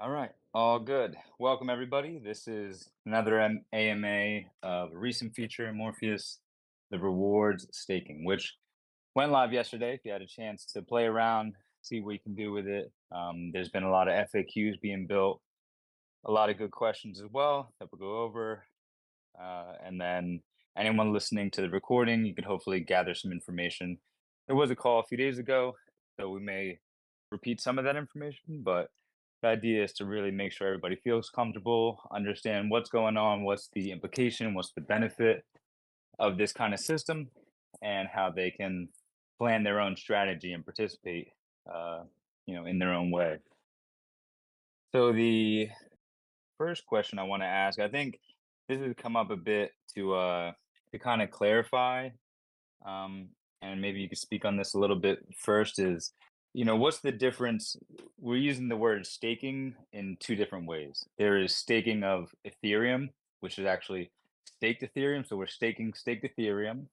All right, all good. Welcome, everybody. This is another AMA of a recent feature in Morpheus, the rewards staking, which went live yesterday. If you had a chance to play around, see what you can do with it. There's been a lot of FAQs being built, a lot of good questions as well that we'll go over. And then anyone listening to the recording, you can hopefully gather some information. There was a call a few days ago, so we may repeat some of that information, but the idea is to really make sure everybody feels comfortable, understand what's going on, what's the implication, what's the benefit of this kind of system, and how they can plan their own strategy and participate, in their own way. So the first question I want to ask, I think this has come up a bit to kind of clarify, um, and maybe you could speak on this a little bit first. Is what's the difference? We're using the word staking in two different ways. There is staking of Ethereum, which is actually staked Ethereum. So we're staking staked Ethereum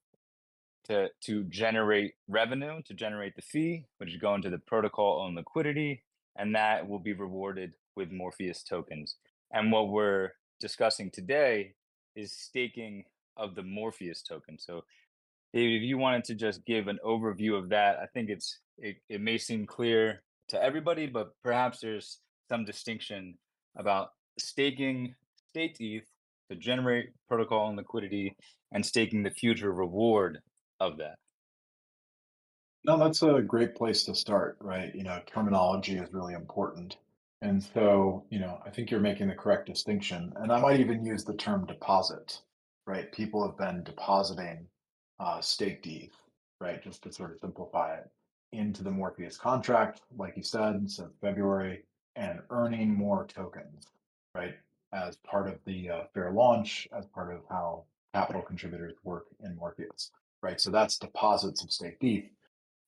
to generate revenue, to generate the fee, which is going to the protocol on liquidity, and that will be rewarded with Morpheus tokens. And what we're discussing today is staking of the Morpheus token. So if you wanted to just give an overview of that, I think it may seem clear to everybody, but perhaps there's some distinction about staking staked ETH to generate protocol and liquidity and staking the future reward of that. No, that's a great place to start, right? Terminology is really important. And so, I think you're making the correct distinction. And I might even use the term deposit, right? People have been depositing staked ETH, right? Just to sort of simplify it into the Morpheus contract, like you said, since February, and earning more tokens, right? As part of the fair launch, as part of how capital contributors work in Morpheus, right? So that's deposits of staked ETH,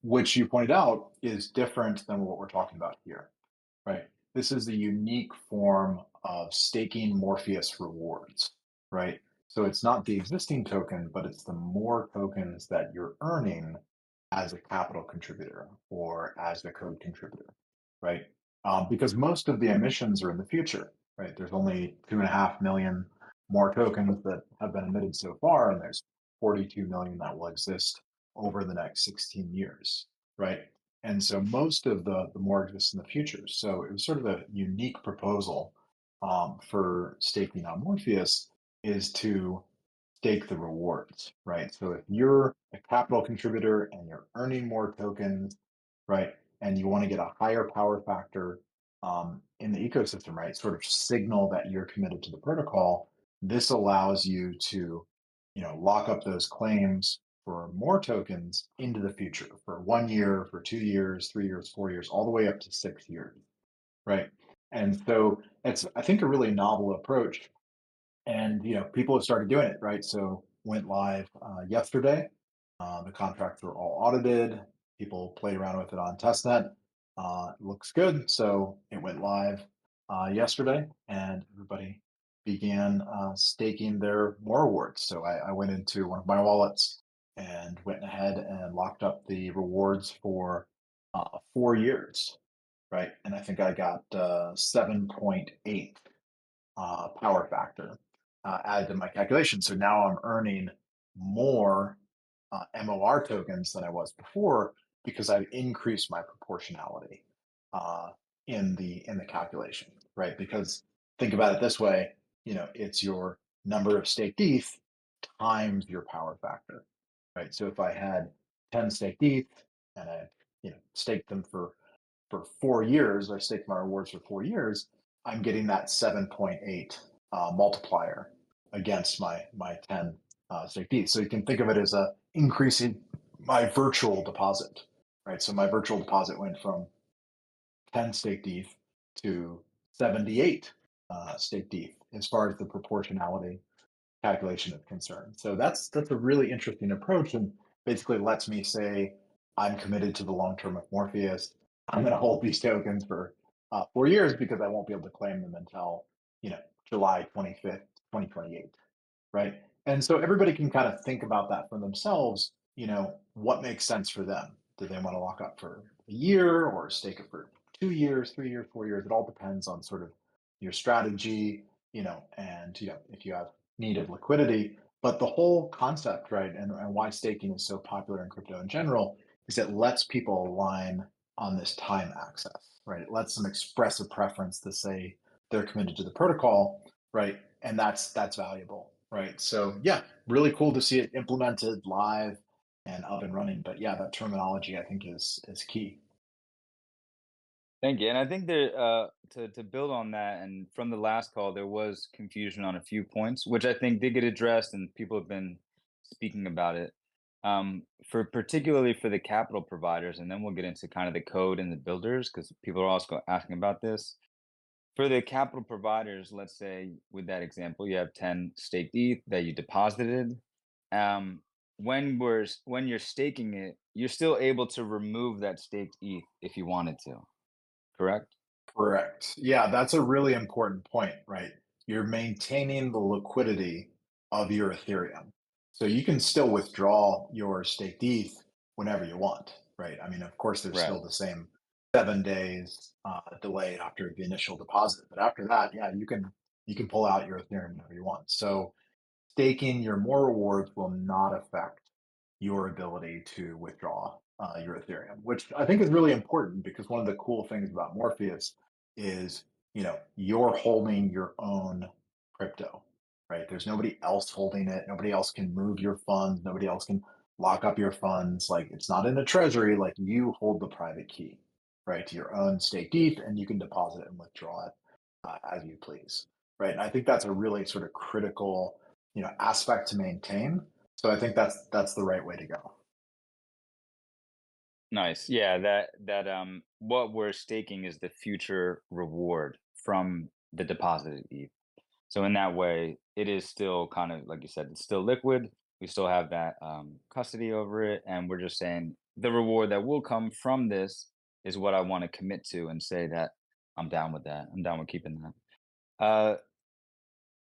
which you pointed out is different than what we're talking about here, right? This is a unique form of staking Morpheus rewards, right? So it's not the existing token, but it's the more tokens that you're earning as a capital contributor or as a code contributor, right? Because most of the emissions are in the future, right? There's only 2.5 million more tokens that have been emitted so far, and there's 42 million that will exist over the next 16 years, right? And so most of the more exists in the future. So it was sort of a unique proposal for staking on Morpheus is to stake the rewards, right? So if you're a capital contributor and you're earning more tokens, right, and you want to get a higher power factor in the ecosystem, right, sort of signal that you're committed to the protocol, this allows you to, lock up those claims for more tokens into the future for 1 year, for 2 years, 3 years, 4 years, all the way up to 6 years, right? And so it's, I think, a really novel approach. And people have started doing it, right? So went live yesterday. The contracts were all audited. People played around with it on testnet. It looks good, so it went live yesterday, and everybody began staking their more rewards. So I went into one of my wallets and went ahead and locked up the rewards for 4 years, right? And I think I got 7.8 power factor added to my calculation. So now I'm earning more MOR tokens than I was before because I've increased my proportionality in the calculation, right? Because think about it this way, it's your number of staked ETH times your power factor, right? So if I had 10 staked ETH and I, staked them for 4 years, I staked my rewards for 4 years, I'm getting that 7.8 multiplier against my 10 staked ETH. So you can think of it as increasing my virtual deposit, right? So my virtual deposit went from 10 staked ETH to 78 staked ETH as far as the proportionality calculation is concerned. So that's a really interesting approach, and basically lets me say I'm committed to the long term of Morpheus. I'm going to hold these tokens for 4 years because I won't be able to claim them until July 25th, 2028, right? And so everybody can kind of think about that for themselves. What makes sense for them? Do they want to lock up for a year or stake it for 2 years, 3 years, 4 years. It all depends on sort of your strategy, and if you have need of liquidity. But the whole concept, right, and why staking is so popular in crypto in general is it lets people align on this time access, right? It lets them express a preference to say they're committed to the protocol, right? And that's valuable, right? So yeah, really cool to see it implemented live and up and running. But yeah, that terminology I think is key. Thank you. And I think there, to build on that, and from the last call, there was confusion on a few points, which I think did get addressed, and people have been speaking about it. For particularly for the capital providers, and then we'll get into kind of the code and the builders, because people are also asking about this. For the capital providers, let's say with that example, you have 10 staked ETH that you deposited. Um, when you're staking it, you're still able to remove that staked ETH if you wanted to, correct? Correct. Yeah, that's a really important point, right? You're maintaining the liquidity of your Ethereum. So you can still withdraw your staked ETH whenever you want, right? I mean, of course, there's Right. still the same 7 days delay after the initial deposit, but after that, yeah, you can pull out your Ethereum whenever you want. So staking your more rewards will not affect your ability to withdraw your Ethereum, which I think is really important because one of the cool things about Morpheus is, you're holding your own crypto, right? There's nobody else holding it. Nobody else can move your funds. Nobody else can lock up your funds. Like it's not in a treasury. Like you hold the private key, right, to your own staked ETH, and you can deposit and withdraw it as you please, right? And I think that's a really sort of critical, aspect to maintain. So I think that's the right way to go. Nice. Yeah, that what we're staking is the future reward from the deposited ETH. So in that way, it is still kind of like you said, it's still liquid. We still have that custody over it, and we're just saying the reward that will come from this is what I want to commit to and say that I'm down with that. I'm down with keeping that.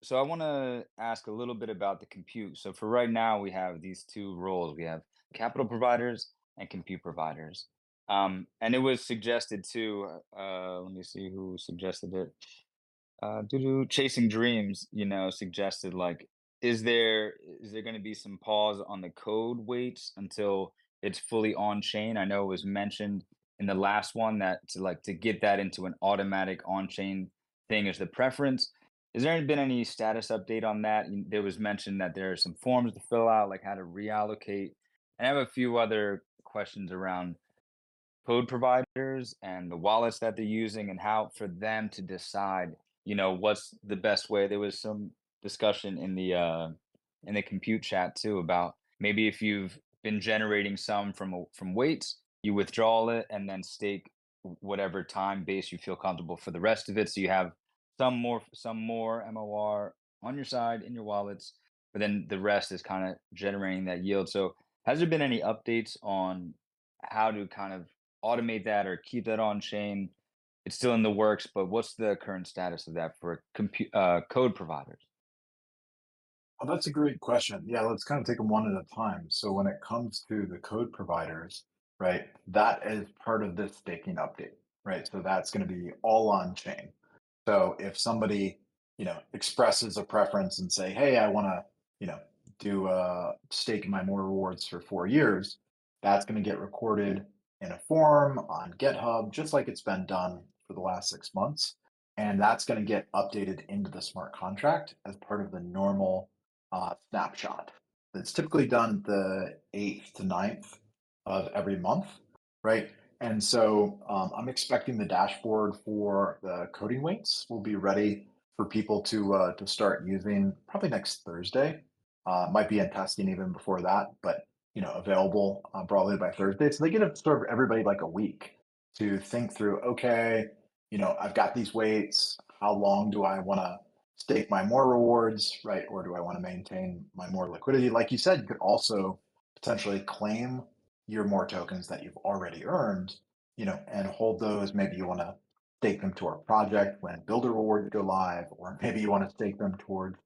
So I want to ask a little bit about the compute. So for right now, we have these two roles. We have capital providers and compute providers. And it was suggested too. Let me see who suggested it. Chasing Dreams, suggested like, is there going to be some pause on the code weights until it's fully on chain? I know it was mentioned in the last one that to get that into an automatic on chain thing is the preference. Has there been any status update on that? There was mentioned that there are some forms to fill out, like how to reallocate. And I have a few other questions around code providers and the wallets that they're using and how for them to decide, what's the best way. There was some discussion in the compute chat too about maybe if you've been generating some from weights, you withdraw it and then stake whatever time base you feel comfortable for the rest of it. So you have some more MOR on your side in your wallets, but then the rest is kind of generating that yield. So has there been any updates on how to kind of automate that or keep that on chain? It's still in the works, but what's the current status of that for code providers? Oh, that's a great question. Yeah, let's kind of take them one at a time. So when it comes to the code providers, right, that is part of this staking update, right? So that's going to be all on chain. So if somebody, expresses a preference and say, hey, I want to, do stake my more rewards for 4 years, that's going to get recorded in a form on GitHub, just like it's been done for the last 6 months. And that's going to get updated into the smart contract as part of the normal snapshot. It's typically done the 8th to 9th of every month, right? And so I'm expecting the dashboard for the coding weights will be ready for people to start using probably next Thursday. Might be in testing even before that, but available probably by Thursday. So they give sort of everybody like a week to think through. Okay, I've got these weights. How long do I want to stake my more rewards, right? Or do I want to maintain my more liquidity? Like you said, you could also potentially claim your more tokens that you've already earned, and hold those. Maybe you want to stake them to our project when builder rewards go live, or maybe you want to stake them towards,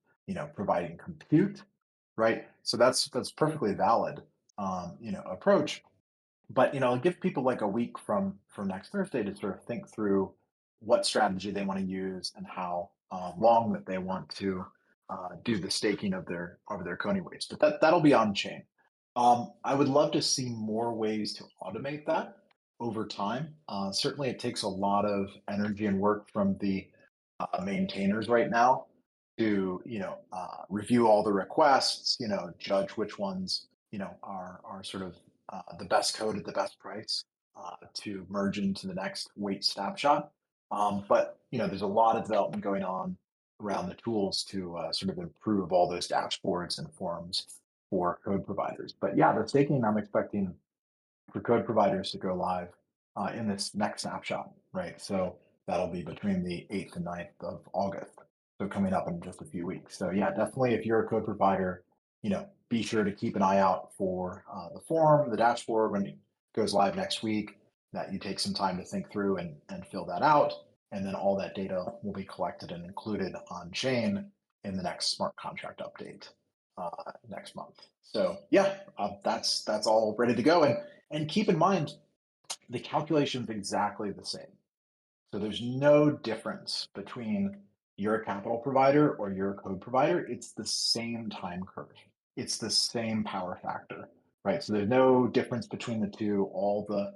providing compute, right? So that's perfectly valid, approach. But give people like a week from next Thursday to sort of think through what strategy they want to use and how long that they want to do the staking of their Coney weights. But that'll be on chain. I would love to see more ways to automate that over time. Certainly, it takes a lot of energy and work from the maintainers right now to review all the requests, judge which ones are sort of the best code at the best price to merge into the next weight snapshot. But there's a lot of development going on around the tools to sort of improve all those dashboards and forms for code providers. But yeah, the staking I'm expecting for code providers to go live in this next snapshot, right? So that'll be between the 8th and 9th of August. So coming up in just a few weeks. So yeah, definitely if you're a code provider, be sure to keep an eye out for the form, the dashboard when it goes live next week, that you take some time to think through and fill that out. And then all that data will be collected and included on chain in the next smart contract update next month. So yeah, that's all ready to go. And keep in mind, the calculation is exactly the same. So there's no difference between you're a capital provider or you're a code provider. It's the same time curve. It's the same power factor, right? So there's no difference between the two. All the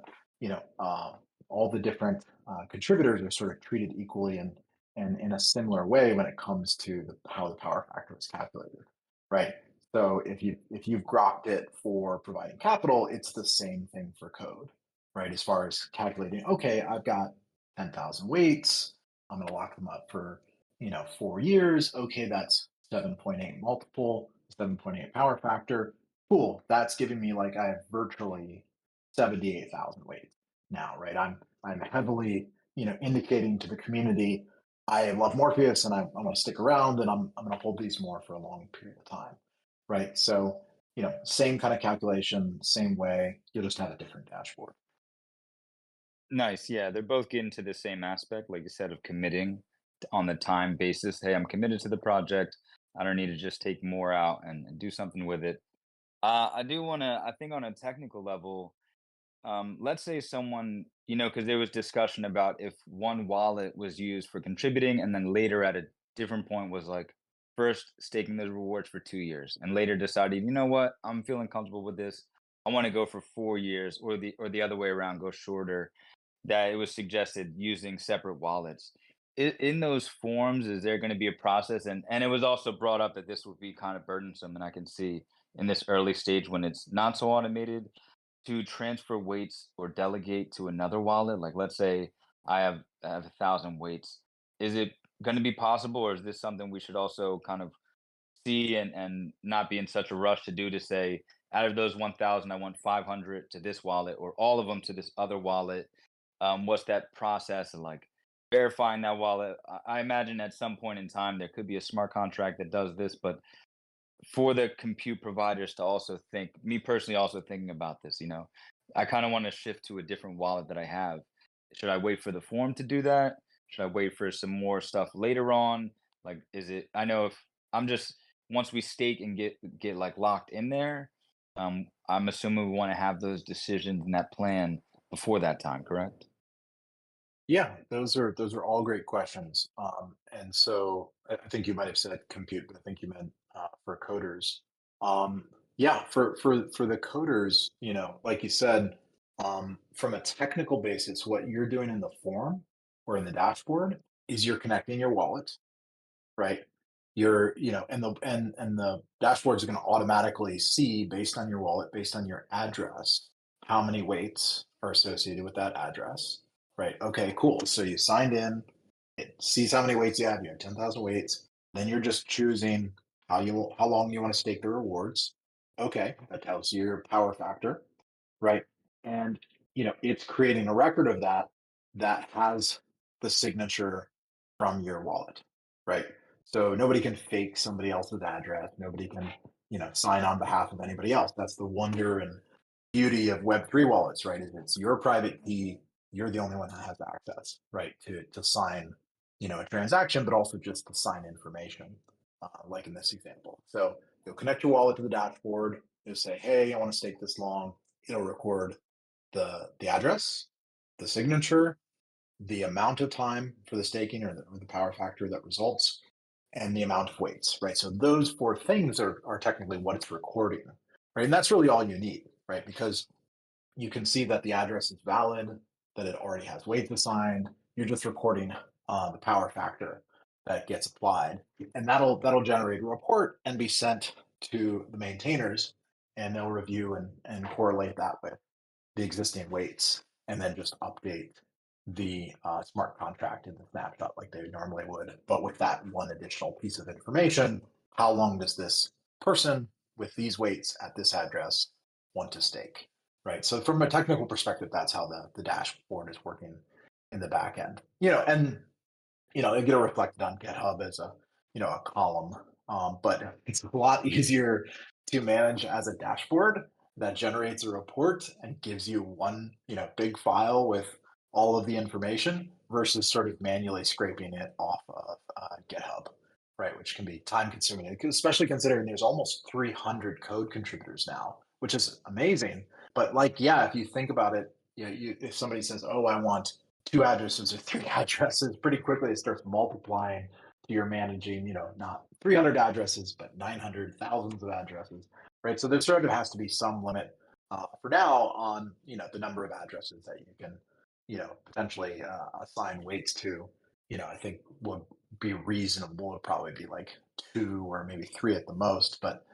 different contributors are sort of treated equally and in a similar way when it comes to how the power factor is calculated, right? So if you've grokked it for providing capital, it's the same thing for code, right? As far as calculating, okay, I've got 10,000 weights. I'm going to lock them up for 4 years. Okay, that's 7.8 multiple, 7.8 power factor. Cool. That's giving me like I have virtually 78,000 weights now, right? I'm heavily indicating to the community I love Morpheus and I'm going to stick around and I'm going to hold these more for a long period of time, right? So same kind of calculation, same way. You'll just have a different dashboard. Nice. Yeah, they're both getting to the same aspect, like you said, of committing on the time basis. Hey, I'm committed to the project. I don't need to just take more out and do something with it. I do want to, I think on a technical level, let's say someone, because there was discussion about if one wallet was used for contributing and then later at a different point was like first staking those rewards for 2 years and later decided, you know what, I'm feeling comfortable with this. I want to go for 4 years or the other way around, go shorter, that it was suggested using separate wallets. In those forms, is there going to be a process? And it was also brought up that this would be kind of burdensome, and I can see in this early stage when it's not so automated to transfer weights or delegate to another wallet. Like let's say I have 1,000 weights. Is it going to be possible, or is this something we should also kind of see and not be in such a rush to do to say out of those 1,000, I want 500 to this wallet or all of them to this other wallet? What's that process of like verifying that wallet? I imagine at some point in time there could be a smart contract that does this, but for the compute providers to also think, me personally also thinking about this, I kind of want to shift to a different wallet that I have. Should I wait for the form to do that? Should I wait for some more stuff later on? Like, is it, I know if I'm just, once we stake and get like locked in there, I'm assuming we want to have those decisions and that plan before that time, correct? Yeah, those are all great questions. And so I think you might have said compute, but I think you meant for coders. Yeah, for the coders, like you said, from a technical basis, what you're doing in the form or in the dashboard is you're connecting your wallet, right? And the dashboards are going to automatically see based on your wallet, based on your address, how many weights are associated with that address, right? Okay, cool. So you signed in, it sees how many weights you have. You have 10,000 weights. Then you're just choosing how long you want to stake the rewards. Okay, that tells you your power factor, right? And it's creating a record of that that has the signature from your wallet, right? So nobody can fake somebody else's address. Nobody can, sign on behalf of anybody else. That's the wonder and beauty of Web3 wallets, right? Is it's your private key. You're the only one that has access, right, to sign, a transaction, but also just to sign information, like in this example. So you'll connect your wallet to the dashboard. You'll say, "Hey, I want to stake this long." It'll record the address, the signature, the amount of time for the staking or the power factor that results, and the amount of weights, right? So those four things are technically what it's recording, right? And that's really all you need, right? Because you can see that the address is valid, that it already has weights assigned. You're just recording the power factor that gets applied, and that'll generate a report and be sent to the maintainers, and they'll review and correlate that with the existing weights, and then just update the smart contract in the snapshot like they normally would, but with that one additional piece of information. How long does this person with these weights at this address want to stake? Right. So from a technical perspective, that's how the dashboard is working in the back end. And it get reflected on GitHub as a column, but it's a lot easier to manage as a dashboard that generates a report and gives you one big file with all of the information versus sort of manually scraping it off of GitHub, right? Which can be time consuming, especially considering there's almost 300 code contributors now, which is amazing. But like, yeah, if you think about it, if somebody says, "Oh, I want two addresses or three addresses," pretty quickly it starts multiplying to you're managing, not 300 addresses, but 900 thousands of addresses, right? So there sort of has to be some limit for now on, the number of addresses that you can, potentially assign weights to. I think would be reasonable. Would probably be like two or maybe three at the most, but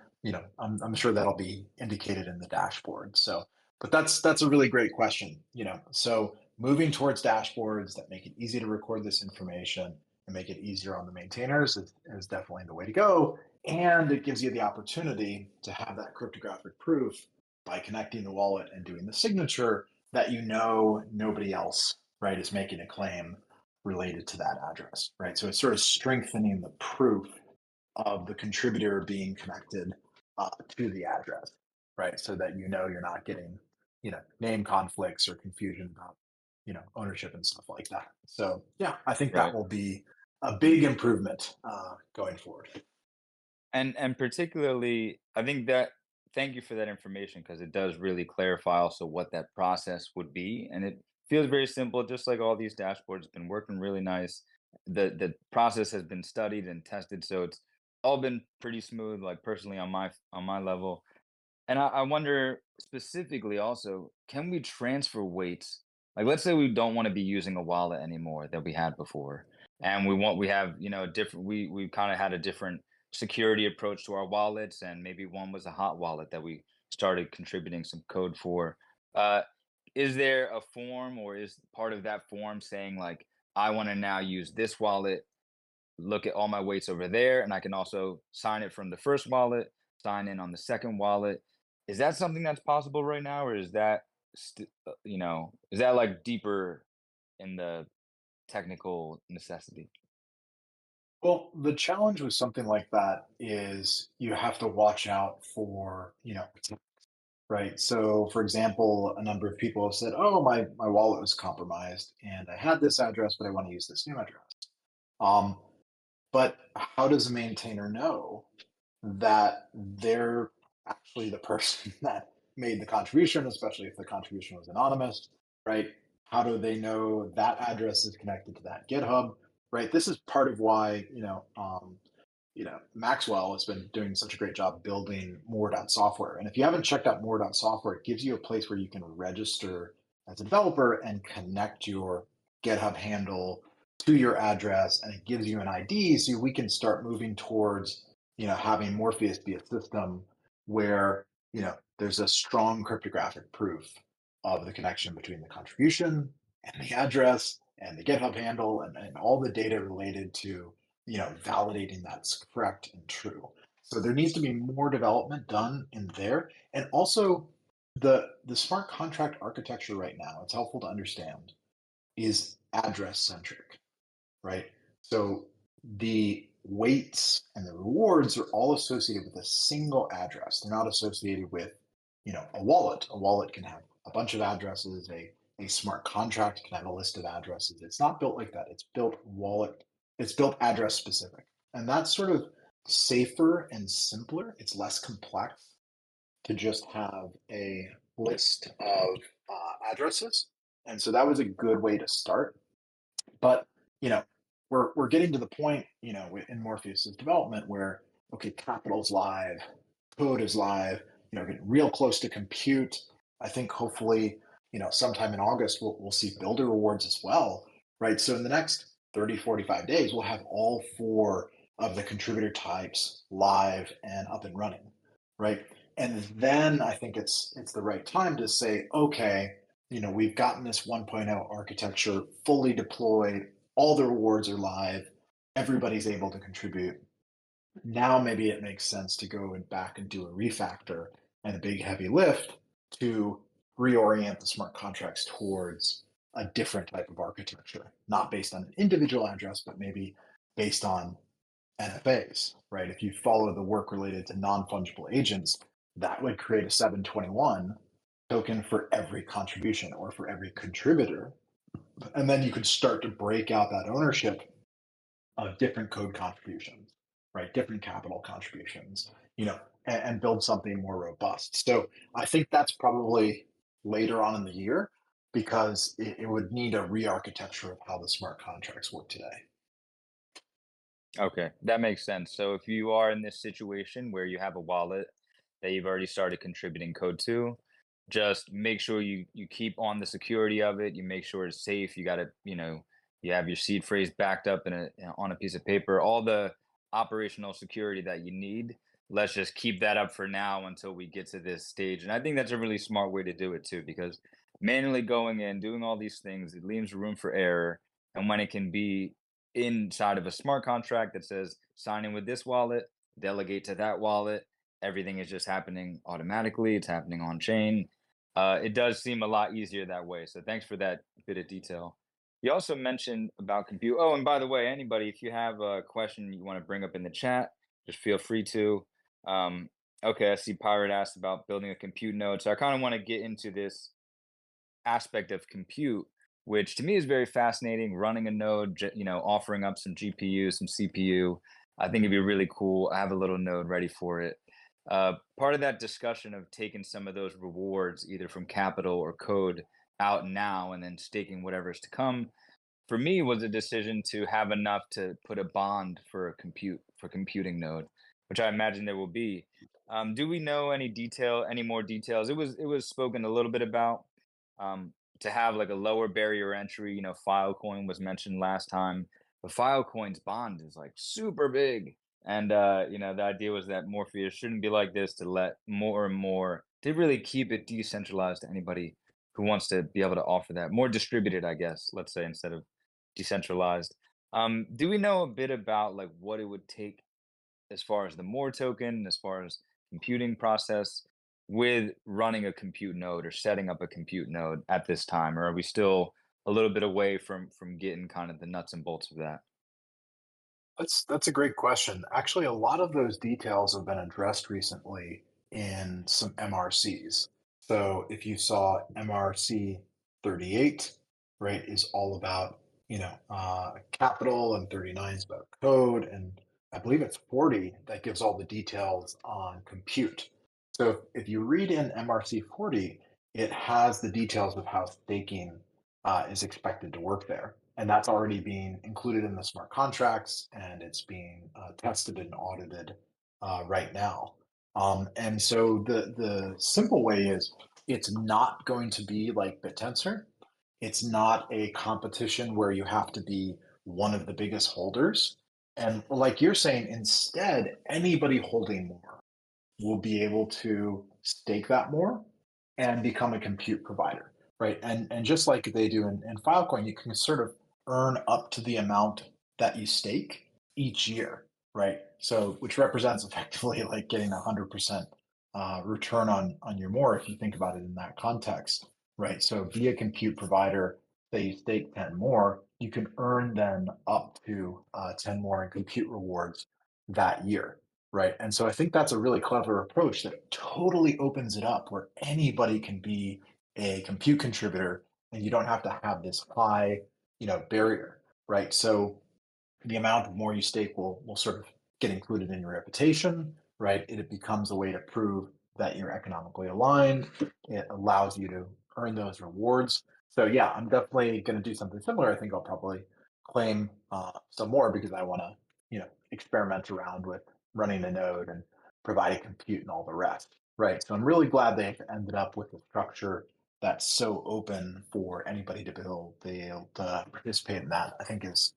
I'm sure that'll be indicated in the dashboard. So, but that's a really great question. So moving towards dashboards that make it easy to record this information and make it easier on the maintainers is definitely the way to go. And it gives you the opportunity to have that cryptographic proof by connecting the wallet and doing the signature that nobody else, right, is making a claim related to that address, right? So it's sort of strengthening the proof of the contributor being connected to the address, right? So that you're not getting name conflicts or confusion about ownership and stuff like that. So yeah, I think that Right. will be a big improvement going forward. And particularly, I think that thank you for that information because it does really clarify also what that process would be, and it feels very simple, just like all these dashboards been working really nice. The process has been studied and tested, so it's all been pretty smooth. Like personally on my level, and I wonder specifically also, can we transfer weights? Like, let's say we don't want to be using a wallet anymore that we had before, and we have different we kind of had a different security approach to our wallets, and maybe one was a hot wallet that we started contributing some code for. Uh, is there a form, or is part of that form saying like, I want to now use this wallet, look at all my weights over there, and I can also sign it from the first wallet, sign in on the second wallet. Is that something that's possible right now, or is that is that like deeper in the technical necessity? Well, the challenge with something like that is you have to watch out for, right? So, for example, a number of people have said, "Oh, my wallet was compromised, and I had this address, but I want to use this new address." Um, but how does a maintainer know that they're actually the person that made the contribution, especially if the contribution was anonymous, right? How do they know that address is connected to that GitHub, right? This is part of why, Maxwell has been doing such a great job building more.software. And if you haven't checked out more.software, it gives you a place where you can register as a developer and connect your GitHub handle to your address, and it gives you an ID so we can start moving towards having Morpheus be a system where there's a strong cryptographic proof of the connection between the contribution and the address and the GitHub handle and all the data related to validating that's correct and true. So there needs to be more development done in there, and also the smart contract architecture right now. It's helpful to understand is address centric, right? So the weights and the rewards are all associated with a single address. They're not associated with, a wallet. A wallet can have a bunch of addresses. A smart contract can have a list of addresses. It's not built like that. It's built wallet. It's built address specific, and that's sort of safer and simpler. It's less complex to just have a list of addresses. And so that was a good way to start. But you know, we're getting to the point, in Morpheus's development where okay, capital is live, code is live, getting real close to compute. I think hopefully, sometime in August we'll see builder rewards as well, right? So in the next 30, 45 days, we'll have all four of the contributor types live and up and running, right? And then I think it's the right time to say, okay, we've gotten this 1.0 architecture fully deployed, all the rewards are live, everybody's able to contribute. Now maybe it makes sense to go and back and do a refactor and a big heavy lift to reorient the smart contracts towards a different type of architecture, not based on an individual address, but maybe based on NFAs, right? If you follow the work related to non-fungible agents, that would create a 721 token for every contribution or for every contributor. And then you could start to break out that ownership of different code contributions, right? Different capital contributions, and build something more robust. So I think that's probably later on in the year because it would need a re-architecture of how the smart contracts work today. Okay, that makes sense. So if you are in this situation where you have a wallet that you've already started contributing code to, just make sure you keep on the security of it. You make sure it's safe. You got to, you have your seed phrase backed up on a piece of paper. All the operational security that you need. Let's just keep that up for now until we get to this stage. And I think that's a really smart way to do it too, because manually going in, doing all these things, it leaves room for error. And when it can be inside of a smart contract that says sign in with this wallet, delegate to that wallet. Everything is just happening automatically. It's happening on chain. It does seem a lot easier that way. So thanks for that bit of detail. You also mentioned about compute. Oh, and by the way, anybody, if you have a question you want to bring up in the chat, just feel free to. Um, okay, I see Pirate asked about building a compute node. So I kind of want to get into this aspect of compute, which to me is very fascinating. Running a node, offering up some GPU, some CPU. I think it'd be really cool. I have a little node ready for it. Part of that discussion of taking some of those rewards, either from capital or code, out now and then staking whatever's to come, for me was a decision to have enough to put a bond for a computing node, which I imagine there will be. Do we know any more details? It was spoken a little bit about, to have like a lower barrier entry. Filecoin was mentioned last time, but Filecoin's bond is like super big, and the idea was that Morpheus shouldn't be like this, to let more and more, to really keep it decentralized to anybody who wants to be able to offer that more distributed, I guess. Let's say instead of decentralized. Do we know a bit about like what it would take as far as the MOR token, as far as computing process with running a compute node or setting up a compute node at this time, or are we still a little bit away from getting kind of the nuts and bolts of that? That's a great question. Actually, a lot of those details have been addressed recently in some MRCs. So if you saw MRC 38, right, is all about, capital, and 39 is about code, and I believe it's 40 that gives all the details on compute. So if you read in MRC 40, it has the details of how staking is expected to work there. And that's already being included in the smart contracts, and it's being tested and audited right now. And so the simple way is it's not going to be like BitTensor. It's not a competition where you have to be one of the biggest holders. And like you're saying, instead, anybody holding more will be able to stake that more and become a compute provider, right? And just like they do in Filecoin, you can sort of earn up to the amount that you stake each year, right? So which represents effectively like getting 100% return on your MOR if you think about it in that context, right? So be a compute provider, say you stake 10 more, you can earn then up to 10 more in compute rewards that year, right? And so I think that's a really clever approach that totally opens it up where anybody can be a compute contributor and you don't have to have this high, barrier, right? So the amount of more you stake will sort of get included in your reputation, right? It becomes a way to prove that you're economically aligned. It allows you to earn those rewards. So yeah, I'm definitely going to do something similar. I think I'll probably claim some more because I want to, experiment around with running a node and providing compute and all the rest. Right. So I'm really glad they've ended up with a structure that's so open for anybody to build, be able to participate in that. I think is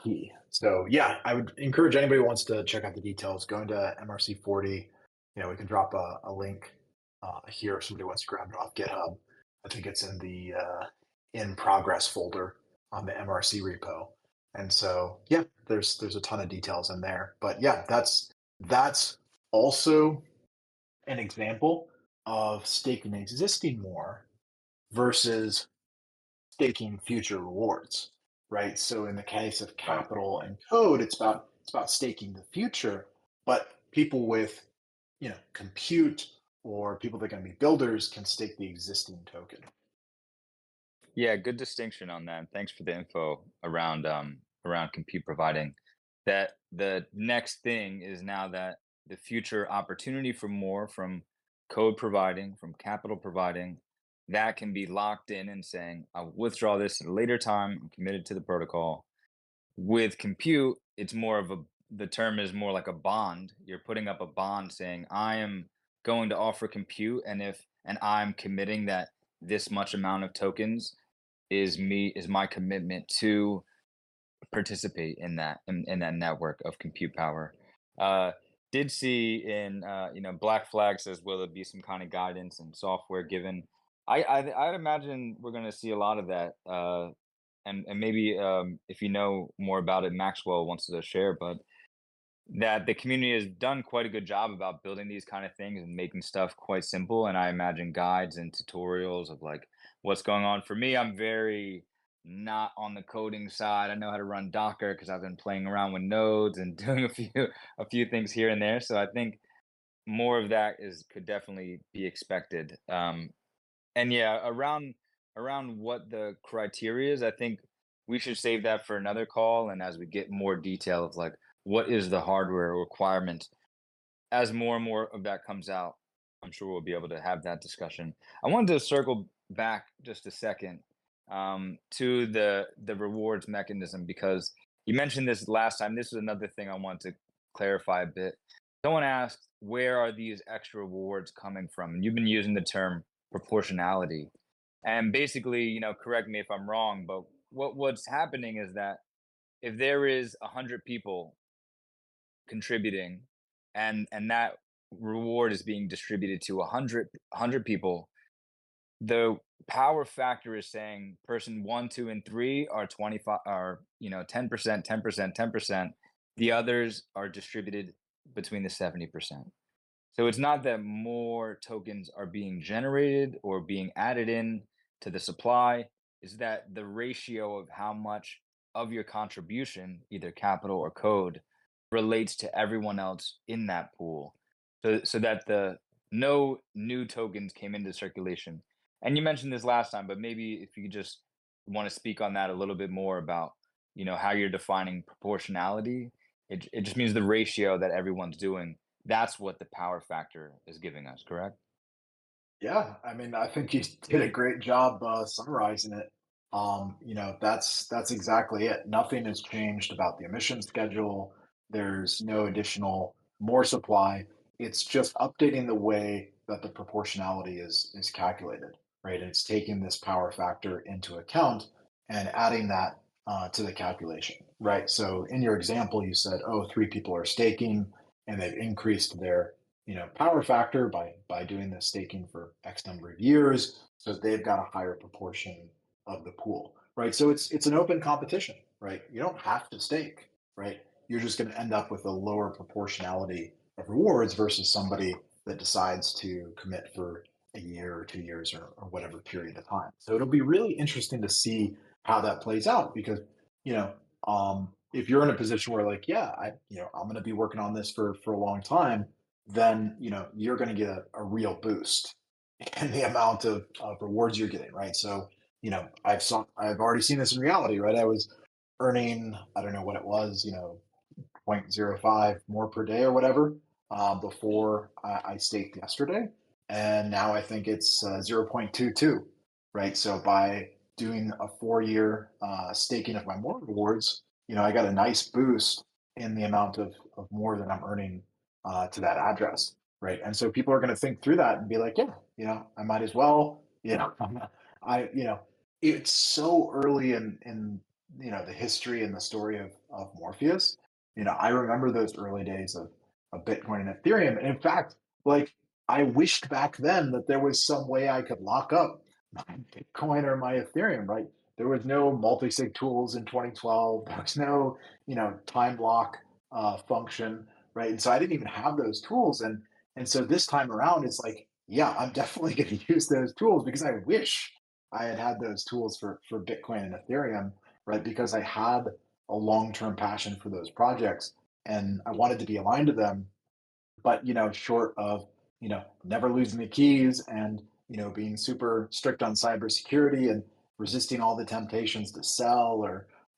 key. So yeah, I would encourage anybody who wants to check out the details, going to MRC 40. We can drop a link here if somebody wants to grab it off GitHub. I think it's in the in progress folder on the MRC repo. And so yeah, there's a ton of details in there. But yeah, that's also an example of staking existing more versus staking future rewards, right? So in the case of Right. capital and code, it's about staking the future, but people with compute or people that are going to be builders can stake the existing token. Yeah, good distinction on that. Thanks for the info around compute providing. That the next thing is now that the future opportunity for more from code providing, from capital providing, that can be locked in and saying, I'll withdraw this at a later time, I'm committed to the protocol. With compute, it's more of a the term is more like a bond. You're putting up a bond saying, I am going to offer compute, and I'm committing that this much amount of tokens is my commitment to participate in that network of compute power. Uh, did see in Black Flag says, will there be some kind of guidance and software given? I'd imagine we're going to see a lot of that, and maybe if you know more about it, Maxwell wants to share, but that the community has done quite a good job about building these kind of things and making stuff quite simple. And I imagine guides and tutorials of like what's going on. For me, I'm very not on the coding side. I know how to run Docker because I've been playing around with nodes and doing a few things here and there. So I think more of that is could definitely be expected. And yeah, around what the criteria is, I think we should save that for another call. And as we get more detail of like what is the hardware requirement, as more and more of that comes out, I'm sure we'll be able to have that discussion. I wanted to circle back just a second to the rewards mechanism because you mentioned this last time. This is another thing I want to clarify a bit. Someone asked, where are these extra rewards coming from? And you've been using the term proportionality. And basically, correct me if I'm wrong, but what's happening is that if there is 100 people contributing and that reward is being distributed to 100 people, the power factor is saying person 1, 2, and 3 are 25 are 10%, 10%, 10%. The others are distributed between the 70%. So it's not that more tokens are being generated or being added in to the supply, is that the ratio of how much of your contribution, either capital or code, relates to everyone else in that pool. So that the no new tokens came into circulation. And you mentioned this last time, but maybe if you could just want to speak on that a little bit more about, how you're defining proportionality. It just means the ratio that everyone's doing, that's what the power factor is giving us, correct? Yeah, I mean, I think you did a great job summarizing it. That's exactly it. Nothing has changed about the emission schedule. There's no additional more supply. It's just updating the way that the proportionality is calculated, right? And it's taking this power factor into account and adding that to the calculation, right? So in your example, you said, oh, 3 people are staking, and they've increased their power factor by doing the staking for X number of years, so they've got a higher proportion of the pool, right? So it's an open competition, right? You don't have to stake, right? You're just going to end up with a lower proportionality of rewards versus somebody that decides to commit for a year or 2 years or whatever period of time. So it'll be really interesting to see how that plays out because you know if you're in a position where like yeah I'm going to be working on this for a long time, then you're going to get a real boost in the amount of rewards you're getting, right? So I've already seen this in reality, right? I was earning, I don't know what it was, 0.05 more per day or whatever before I staked yesterday, and now I think it's 0.22. right? So by doing a 4-year staking of my MOR rewards, I got a nice boost in the amount of more that I'm earning to that address, right? And so people are going to think through that and be like, yeah, I might as well, I, it's so early in the history and the story of Morpheus. I remember those early days of Bitcoin and Ethereum. And in fact, like I wished back then that there was some way I could lock up my Bitcoin or my Ethereum, right? There was no multi-sig tools in 2012. There was no, time lock function, right? And so I didn't even have those tools. And so this time around, it's like, yeah, I'm definitely going to use those tools because I wish I had those tools for Bitcoin and Ethereum, right? Because I had a long-term passion for those projects and I wanted to be aligned to them, but short of never losing the keys and being super strict on cybersecurity and resisting all the temptations to sell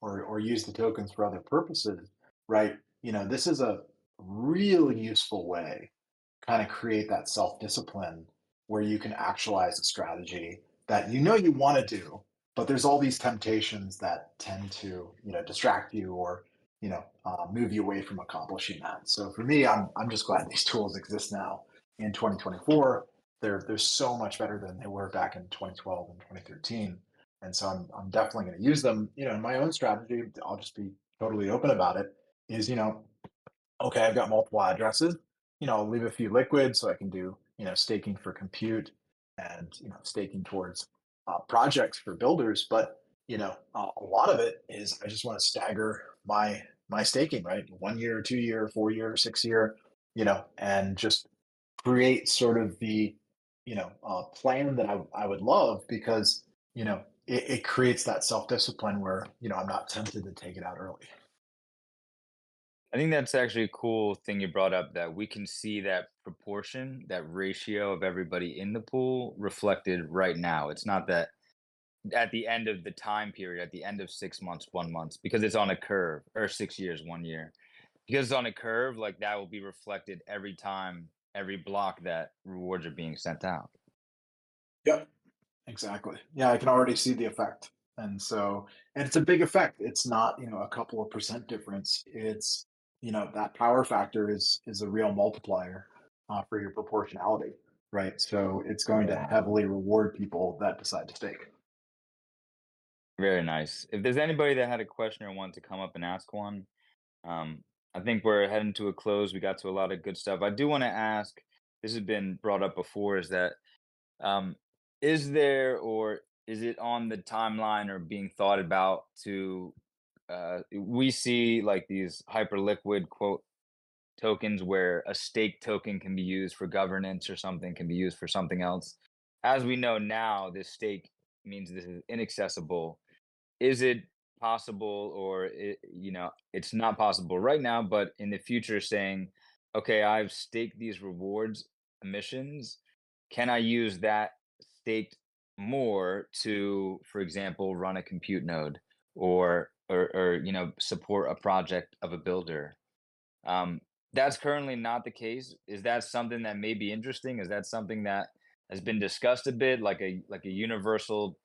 or use the tokens for other purposes, right? This is a really useful way kind of create that self discipline where you can actualize a strategy that you want to do, but there's all these temptations that tend to distract you or move you away from accomplishing that. So for me, I'm just glad these tools exist now in 2024. They're so much better than they were back in 2012 and 2013. And so I'm definitely going to use them, in my own strategy. I'll just be totally open about it. Is okay, I've got multiple addresses. I'll leave a few liquid so I can do, staking for compute and, staking towards projects for builders. But, a lot of it is I just want to stagger my staking, right? 1 year, 2 year, 4 year, 6 year, and just create sort of the, plan that I would love because, it creates that self discipline where, I'm not tempted to take it out early. I think that's actually a cool thing you brought up that we can see that proportion, that ratio of everybody in the pool reflected right now. It's not that at the end of the time period, at the end of 6 months, 1 month, because it's on a curve, or 6 years, 1 year. Because it's on a curve, like that will be reflected every time, every block that rewards are being sent out. Yep. Exactly. Yeah, I can already see the effect. And it's a big effect. It's not, a couple of percent difference. It's, that power factor is a real multiplier for your proportionality, right? So it's going to Very nice. heavily reward people that decide to stake. Very nice. If there's anybody that had a question or wanted to come up and ask one, um, I think we're heading to a close. We got to a lot of good stuff. I do want to ask, this has been brought up before, is that Um, is there or is it on the timeline or being thought about to we see like these hyperliquid quote tokens where a stake token can be used for governance or something can be used for something else. As we know now, this stake means this is inaccessible. Is it possible or it's not possible right now, but in the future saying, okay, I've staked these rewards emissions. Can I use that staked more to, for example, run a compute node or support a project of a builder? Um, that's currently not the case. Is that something that may be interesting? Is that something that has been discussed a bit, like a universal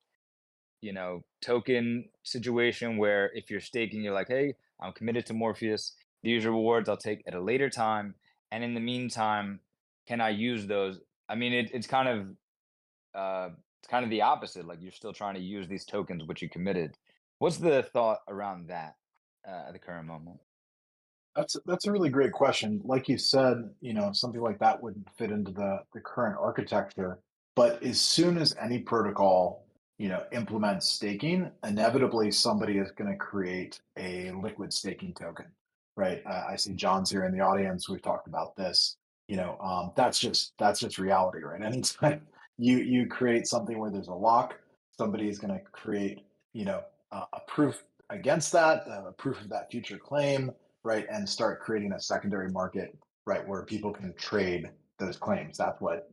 token situation where if you're staking, you're like, hey, I'm committed to Morpheus. These rewards I'll take at a later time. And in the meantime, can I use those? I mean, it's kind of the opposite. Like you're still trying to use these tokens, which you committed. What's the thought around that at the current moment? That's a really great question. Like you said, something like that wouldn't fit into the current architecture. But as soon as any protocol, implements staking, inevitably somebody is going to create a liquid staking token, right? I see John's here in the audience. We've talked about this. That's just reality, right? Anytime you create something where there's a lock, somebody is going to create, a proof against that, a proof of that future claim, right? And start creating a secondary market, right, where people can trade those claims. That's what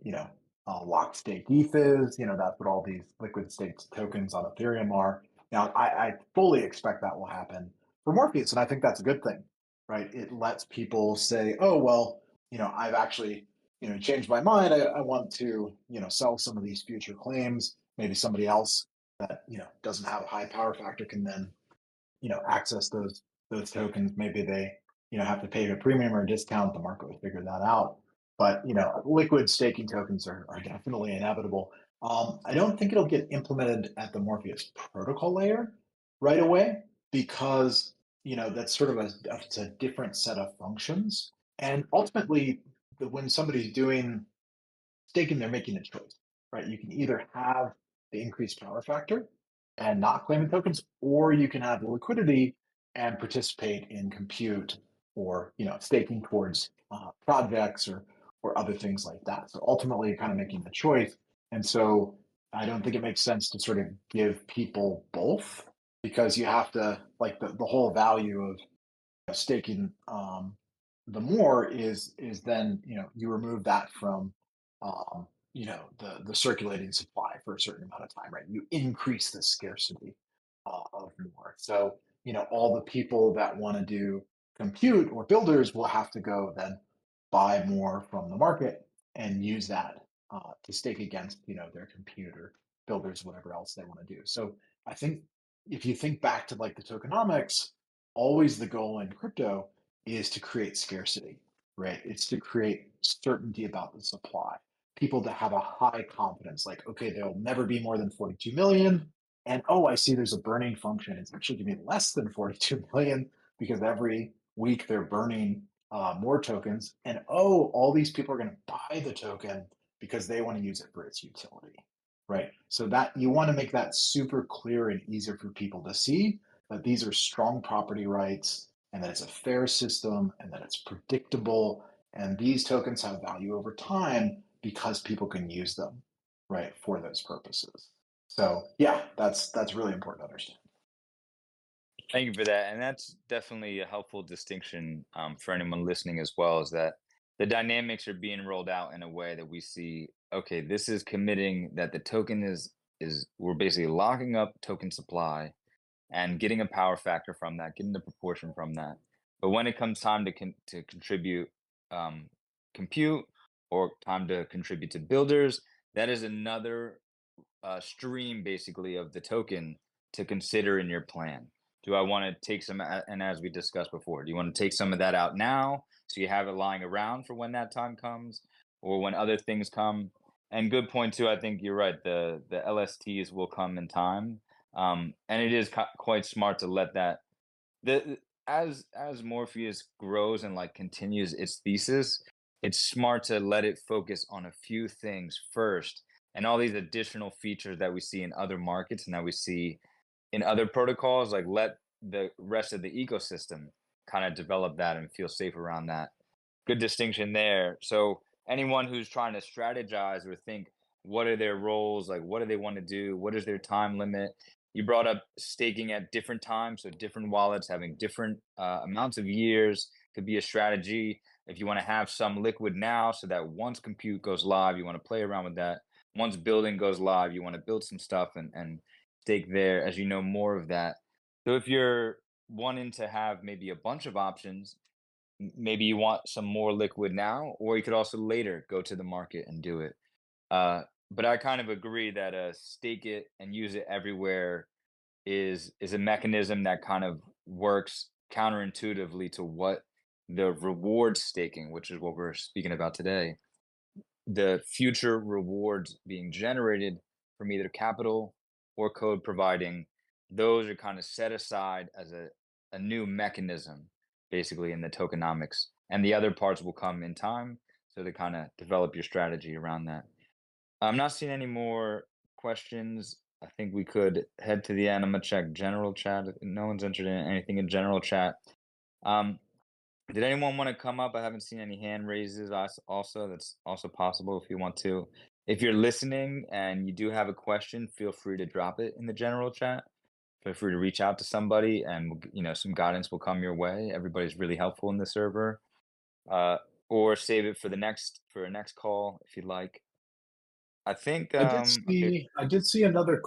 locked stake ETH is. That's what all these liquid staked tokens on Ethereum are. Now, I fully expect that will happen for Morpheus, and I think that's a good thing, right? It lets people say, "Oh, well, I've actually changed my mind. I want to sell some of these future claims." maybe somebody else that doesn't have a high power factor can then access those tokens. Maybe they have to pay a premium or a discount. The market will figure that out. But liquid staking tokens are definitely inevitable. I don't think it'll get implemented at the Morpheus protocol layer right away because that's sort of it's a different set of functions. And ultimately, when somebody's doing staking, they're making a choice, right? You can either have the increased power factor and not claim the tokens, or you can have the liquidity and participate in compute or staking towards projects or other things like that. So ultimately, you're kind of making the choice. And so I don't think it makes sense to sort of give people both because you have to like the whole value of staking the more is then you remove that from the circulating supply for a certain amount of time, right? You increase the scarcity of more. So all the people that want to do compute or builders will have to go then buy more from the market and use that to stake against their compute or builders, whatever else they want to do. So I think if you think back to like the tokenomics, always the goal in crypto is to create scarcity, right? It's to create certainty about the supply. People that have a high confidence, like, okay, there'll never be more than 42 million. And oh, I see there's a burning function. It's actually going to be less than 42 million because every week they're burning more tokens. And oh, all these people are going to buy the token because they want to use it for its utility, right? So that you want to make that super clear and easier for people to see that these are strong property rights and that it's a fair system and that it's predictable. And these tokens have value over time because people can use them, right, for those purposes. So yeah, that's really important to understand. Thank you for that, and that's definitely a helpful distinction for anyone listening as well. Is that the dynamics are being rolled out in a way that we see? Okay, this is committing that the token is we're basically locking up token supply and getting a power factor from that, getting the proportion from that. But when it comes time to contribute um, compute or time to contribute to builders, that is another stream basically of the token to consider in your plan. Do I want to take some, and as we discussed before, do you want to take some of that out now so you have it lying around for when that time comes or when other things come? And good point too. I think you're right. The LSTs will come in time, and it is quite smart to let that the as Morpheus grows and like continues its thesis, it's smart to let it focus on a few things first, and all these additional features that we see in other markets and that we see in other protocols, like let the rest of the ecosystem kind of develop that and feel safe around that. Good distinction there. So anyone who's trying to strategize or think what are their roles, like what do they want to do, what is their time limit? You brought up staking at different times, so different wallets having different amounts of years could be a strategy. If you want to have some liquid now, so that once compute goes live, you want to play around with that. Once building goes live, you want to build some stuff and stake there as you know more of that. So if you're wanting to have maybe a bunch of options, maybe you want some more liquid now, or you could also later go to the market and do it. But I kind of agree that stake it and use it everywhere is a mechanism that kind of works counterintuitively to what the reward staking, which is what we're speaking about today, the future rewards being generated from either capital or code providing, those are kind of set aside as a new mechanism, basically, in the tokenomics. And the other parts will come in time. So to kind of develop your strategy around that. I'm not seeing any more questions. I think we could head to the end. I'm gonna check general chat. If no one's interested in anything in general chat. Um, did anyone want to come up? I haven't seen any hand raises. Also, that's also possible if you want to. If you're listening and you do have a question, feel free to drop it in the general chat. Feel free to reach out to somebody, and some guidance will come your way. Everybody's really helpful in the server. Uh, or save it for a next call if you'd like. I think okay. I did see another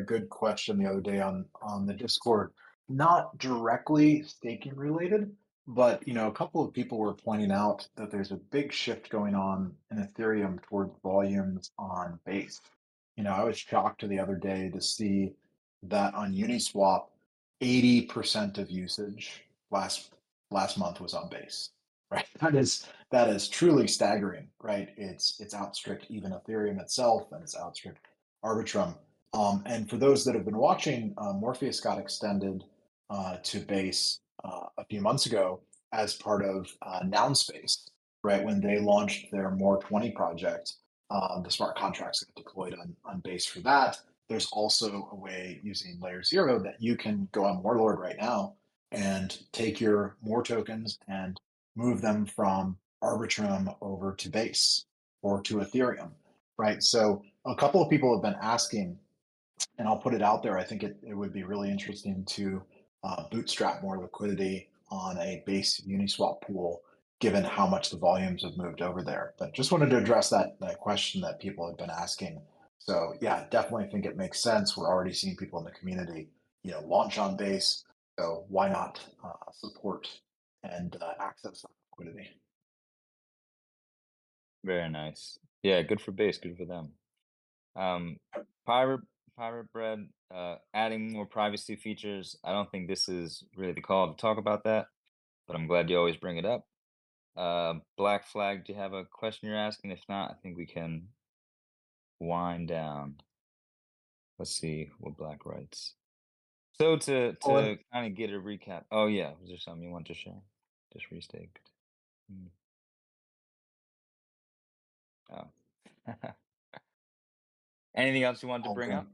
good question the other day on the Discord, not directly staking related, but a couple of people were pointing out that there's a big shift going on in Ethereum towards volumes on Base. I was shocked the other day to see that on Uniswap, 80% of usage last month was on Base, right? That is truly staggering, right? It's outstripped even Ethereum itself, and it's outstripped Arbitrum. And for those that have been watching, Morpheus got extended to Base a few months ago as part of Noun Space, right? When they launched their MOR 20 project, the smart contracts get deployed on Base for that. There's also a way using Layer Zero that you can go on Warlord right now and take your MOR tokens and move them from Arbitrum over to Base or to Ethereum, right? So a couple of people have been asking, and I'll put it out there. I think it would be really interesting to bootstrap more liquidity on a Base Uniswap pool, given how much the volumes have moved over there. But just wanted to address that question that people have been asking. So yeah, definitely think it makes sense. We're already seeing people in the community, launch on Base. So why not support and access that liquidity? Very nice. Yeah, good for Base, good for them. Um, Pirate Pirate Bread, adding more privacy features. I don't think this is really the call to talk about that, but I'm glad you always bring it up. Black Flag, do you have a question you're asking? If not, I think we can wind down. Let's see what Black writes. So to Oh, and kind of get a recap. Oh yeah, was there something you want to share? Just restaked. Hmm. Oh. Anything else you wanted to all bring good. up?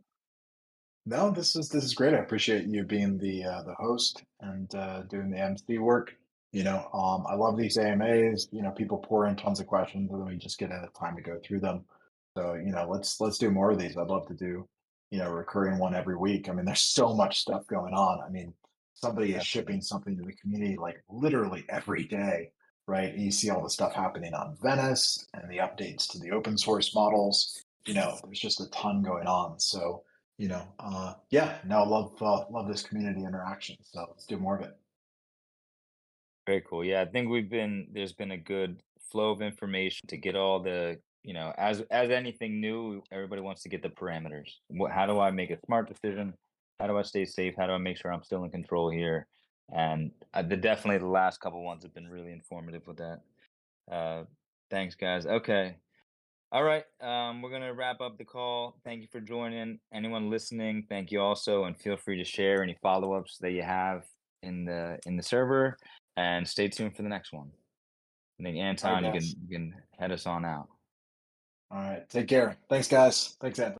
No, this is great. I appreciate you being the host and doing the MC work. I love these AMAs. People pour in tons of questions, and then we just get a time to go through them. So let's do more of these. I'd love to do a recurring one every week. I mean, there's so much stuff going on. I mean, somebody is shipping Definitely. something to the community like literally every day, right? And you see all the stuff happening on Venice and the updates to the open source models. There's just a ton going on. So yeah, no, love this community interaction. So let's do more of it. Very cool. Yeah, I think there's been a good flow of information to get all the, as anything new, everybody wants to get the parameters. How do I make a smart decision? How do I stay safe? How do I make sure I'm still in control here? And definitely the last couple ones have been really informative with that. Uh, thanks, guys. Okay. All right. We're gonna wrap up the call. Thank you for joining. Anyone listening, thank you also, and feel free to share any follow-ups that you have in the server, and stay tuned for the next one. I think All right, Anton, you guys. can head us on out. All right. Take care. Thanks, guys. Thanks, Anton.